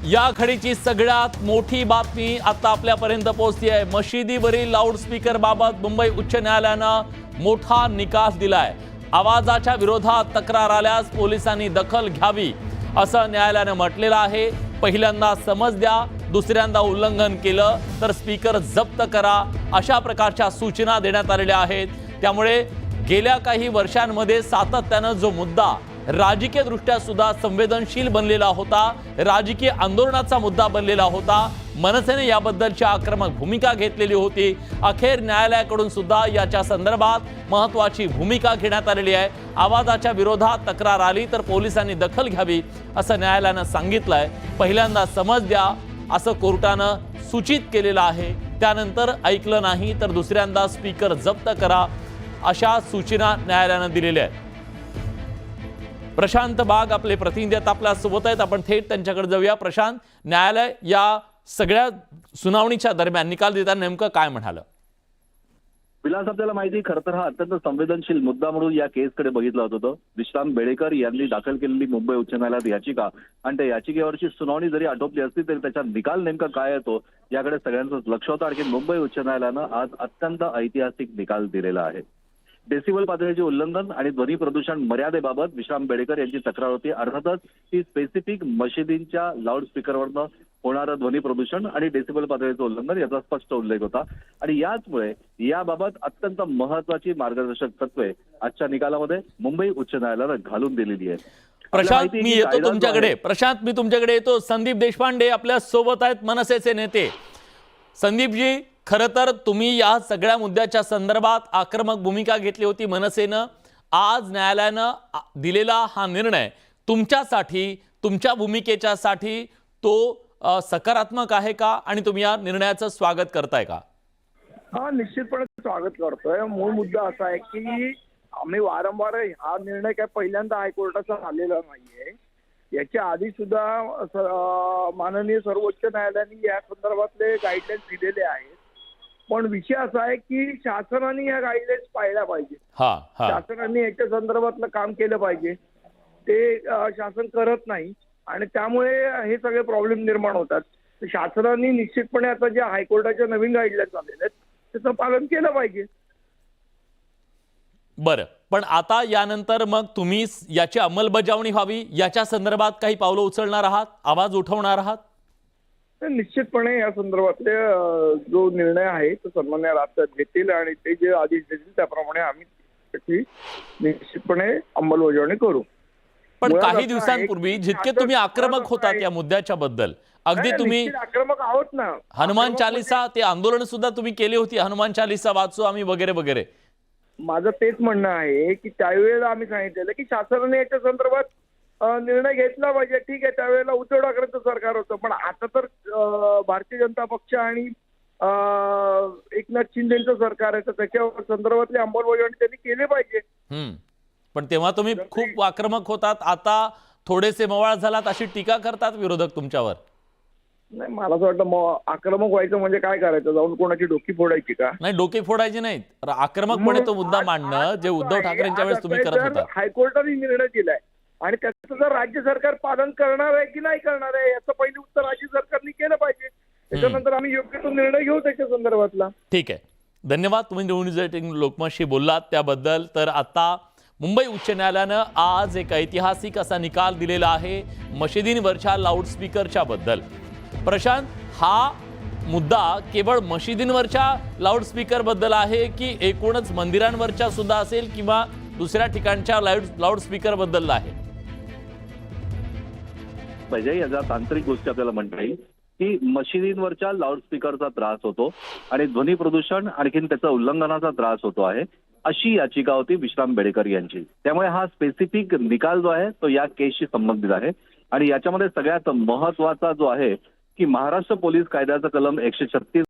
या घडीची सगळ्यात मोठी बातमी आता आपल्यापर्यंत पोहोचली आहे। मशिदीवरील लाऊडस्पीकर बाबत मुंबई उच्च न्यायालयानं मोठा निकाल दिलाय। आवाजाच्या विरोधात तक्रार आल्यास पोलिसांनी दखल घ्यावी असं न्यायालयानं म्हटलेलं आहे। पहिल्यांदा समज द्या, दुसऱ्यांदा उल्लंघन केलं तर स्पीकर जप्त करा, अशा प्रकारच्या सूचना देण्यात आलेल्या आहेत। त्यामुळे गेल्या काही वर्षांमध्ये सातत्यानं जो मुद्दा राजकीय दृष्ट्या सुद्धा संवेदनशील बनलेला होता, राजकीय आंदोलनाचा मुद्दा बनलेला होता, मनसेने याबद्दलची आक्रमक भूमिका घेतलेली होती। अखेर न्यायालयाकडून सुद्धा याच्या संदर्भात महत्त्वाची भूमिका घेण्यात आलेली आहे। आवाजाच्या विरोधात तक्रार आली तर पोलिसांनी दखल घ्यावी असं न्यायालयानं सांगितलंय। पहिल्यांदा समज द्या असं कोर्टानं सूचित केलेलं आहे, त्यानंतर ऐकलं नाही तर दुसऱ्यांदा स्पीकर जप्त करा अशा सूचना न्यायालयानं दिलेल्या आहेत। प्रशांत बाग आपले प्रतिनिधी आपल्या सोबत आहेत, आपण थेट त्यांच्याकडे जाऊया। प्रशांत, न्यायालय या सगळ्या सुनावणीच्या दरम्यान निकाल देताना नेमकं काय म्हणालं? विलास, आपल्याला माहिती, खरं तर हा अत्यंत संवेदनशील मुद्दा म्हणून या केसकडे बघितलं होतं। विश्राम बेडेकर यांनी दाखल केलेली मुंबई उच्च न्यायालयात याचिका आणि त्या याचिकेवरची सुनावणी जरी आटोपली असली तरी त्याचा निकाल नेमका काय येतो याकडे सगळ्यांचं लक्ष होतं। आणखी मुंबई उच्च न्यायालयानं आज अत्यंत ऐतिहासिक निकाल दिलेला आहे। डेसिबल पातळीचे उल्लंघन आणि ध्वनी प्रदूषण मर्यादेबाबत विश्राम बेडेकर यांची तक्रार होती। अर्थातच ही स्पेसिफिक मशिदींच्या लाऊडस्पीकरवरनं होणारं ध्वनी प्रदूषण आणि डेसिबल पातळीचं उल्लंघन याचा स्पष्ट उल्लेख होता आणि याचमुळे याबाबत अत्यंत महत्वाची मार्गदर्शक तत्वे आजच्या निकालामध्ये मुंबई उच्च न्यायालयानं घालून दिलेली आहेत। प्रशांत, मी येतो तुमच्याकडे। प्रशांत, मी तुमच्याकडे येतो। संदीप देशपांडे आपल्या सोबत आहेत, मनसेचे नेते। संदीपजी, खरं तर तुम्ही या सगळ्या मुद्द्याच्या संदर्भात आक्रमक भूमिका घेतली होती मनसेनं। आज न्यायालयानं दिलेला हा निर्णय तुमच्यासाठी, तुमच्या भूमिकेच्यासाठी तो सकारात्मक आहे का आणि तुम्ही या निर्णयाचं स्वागत करताय का? हा, निश्चितपणे स्वागत करतोय। मूळ मुद्दा असा आहे की आम्ही वारंवार हा निर्णय काय पहिल्यांदा हायकोर्टाचा आलेला नाहीये। याच्या आधी सुद्धा माननीय सर्वोच्च न्यायालयाने या संदर्भातले गाईडलाईन्स दिलेले आहेत, पण विषय असा आहे की शासनाने या गाईडलाईन्स पाळल्या पाहिजे। शासनाने याच्या संदर्भातलं काम केलं पाहिजे, ते शासन करत नाही आणि त्यामुळे हे सगळे प्रॉब्लेम निर्माण होतात। शासनाने निश्चितपणे आता ज्या हायकोर्टाच्या नवीन गाईडलाईन्स आलेल्या आहेत त्याचं पालन केलं पाहिजे। बरं, पण आता यानंतर मग तुम्ही याची अंमलबजावणी व्हावी याच्या संदर्भात काही पावलं उचलणार आहात, आवाज उठवणार आहात? निश्चितपणे या संदर्भातले जो निर्णय आहे तो सन्माननीय राष्ट्रपती घेतील आणि ते जे आदेश देतील त्याप्रमाणे आम्ही त्याची निश्चितपणे अंमलबजावणी करू। पण काही दिवसांपूर्वी जितके तुम्ही आक्रमक होतात या मुद्द्याच्या बद्दल, अगदी तुम्ही आक्रमक आहोत ना, हनुमान चालीसा ते आंदोलन सुद्धा तुम्ही केली होती, हनुमान चालीसा वाचू आम्ही वगैरे वगैरे। माझं तेच म्हणणं आहे की त्यावेळेला आम्ही सांगितलेलं की शासनाने याच्या संदर्भात निर्णय घेतला पाहिजे। ठीक आहे, त्यावेळेला उद्धव ठाकरेंचं सरकार होतं, पण आता तर भारतीय जनता पक्ष आणि एकनाथ शिंदेचं सरकार आहे, तर त्याच्या संदर्भातली अंमलबजावणी त्यांनी केली पाहिजे। पण तेव्हा तुम्ही खूप आक्रमक होतात, आता थोडेसे मवाळ झालात अशी टीका करतात विरोधक तुमच्यावर। नाही, मला असं वाटतं आक्रमक व्हायचं म्हणजे काय करायचं, जाऊन कोणाची डोकी फोडायची का? नाही, डोकी फोडायची नाही, आक्रमकपणे तो मुद्दा मांडणं जे उद्धव ठाकरेंच्या वेळेस तुम्ही करत होता। हायकोर्टाने निर्णय दिलाय आणि त्याचं जर राज्य सरकार पालन करणार आहे की नाही करणार आहे याचं पहिलं उत्तर राज्य सरकारने केलं पाहिजे, त्याच्यानंतर आम्ही योग्य तो निर्णय घेऊ त्याच्या संदर्भातला। ठीक आहे, धन्यवाद। तुम्ही न्यूज लोकमतशी बोललात त्याबद्दल। तर आता मुंबई उच्च न्यायालयानं आज एक ऐतिहासिक असा निकाल दिलेला आहे मशिदींवरच्या लाऊडस्पीकरच्या बद्दल। प्रशांत, हा मुद्दा केवळ मशिदींवरच्या लाऊडस्पीकर बद्दल आहे की एकूणच मंदिरांवरच्या सुद्धा असेल किंवा दुसऱ्या ठिकाणच्या लाऊडस्पीकर बद्दल आहे? म्हणजे याचा तांत्रिक गोष्टी आपल्याला म्हणता येईल की मशिदींवरच्या लाऊडस्पीकरचा त्रास होतो आणि ध्वनी प्रदूषण आणखीन त्याचा उल्लंघनाचा त्रास होतो आहे, अशी याचिका होती विश्राम बेडेकर यांची। त्यामुळे हा स्पेसिफिक निकाल जो आहे तो या केसशी संबंधित आहे आणि याच्यामध्ये सगळ्यात महत्वाचा जो आहे की महाराष्ट्र पोलीस कायद्याचा कलम 136